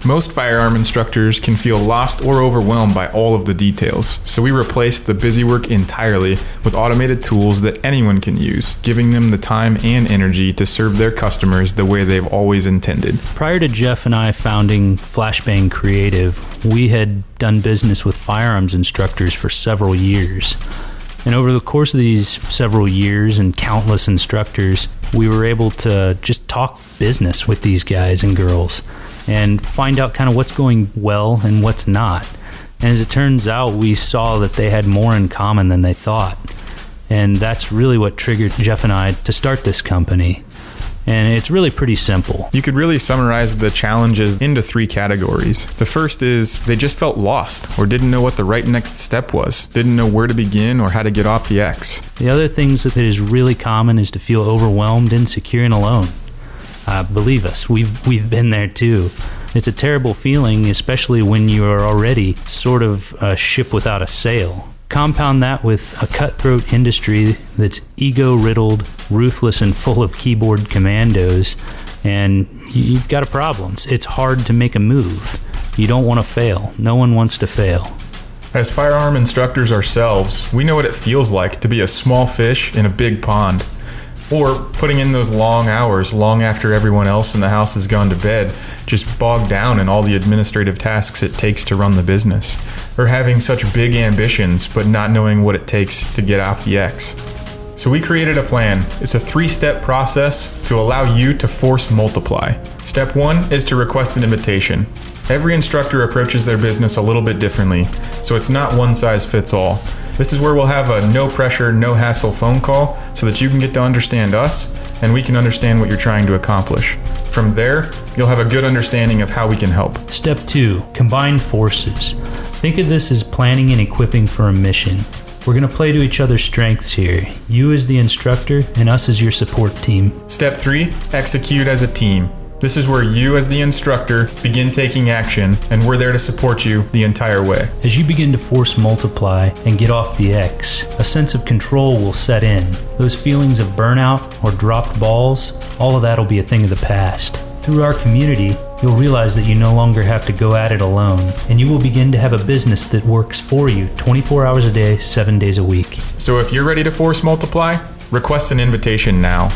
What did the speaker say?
Most firearm instructors can feel lost or overwhelmed by all of the details, so we replaced the busywork entirely with automated tools that anyone can use, giving them the time and energy to serve their customers the way they've always intended. Prior to Jeff and I founding Flashbang Creative, we had done business with firearms instructors for several years. And over the course of these several years and countless instructors, we were able to just talk business with these guys and girls and find out kind of what's going well and what's not. And as it turns out, we saw that they had more in common than they thought. And that's really what triggered Jeff and I to start this company. And it's really pretty simple. You could really summarize the challenges into 3 categories. The first is they just felt lost or didn't know what the right next step was, didn't know where to begin or how to get off the X. The other things that is really common is to feel overwhelmed, insecure, and alone. Believe us, we've been there too. It's a terrible feeling, especially when you are already sort of a ship without a sail. Compound that with a cutthroat industry that's ego-riddled, ruthless, and full of keyboard commandos, and you've got a problem. It's hard to make a move. You don't want to fail. No one wants to fail. As firearm instructors ourselves, we know what it feels like to be a small fish in a big pond. Or putting in those long hours, long after everyone else in the house has gone to bed, just bogged down in all the administrative tasks it takes to run the business. Or having such big ambitions, but not knowing what it takes to get off the X. So we created a plan. It's a 3-step process to allow you to force multiply. Step 1 is to request an invitation. Every instructor approaches their business a little bit differently, so it's not one size fits all. This is where we'll have a no pressure, no hassle phone call so that you can get to understand us and we can understand what you're trying to accomplish. From there, you'll have a good understanding of how we can help. Step 2, combine forces. Think of this as planning and equipping for a mission. We're going to play to each other's strengths here. You as the instructor and us as your support team. Step 3, execute as a team. This is where you as the instructor begin taking action, and we're there to support you the entire way. As you begin to force multiply and get off the X, a sense of control will set in. Those feelings of burnout or dropped balls, all of that will be a thing of the past. Through our community, you'll realize that you no longer have to go at it alone, and you will begin to have a business that works for you 24 hours a day, 7 days a week. So if you're ready to force multiply, request an invitation now.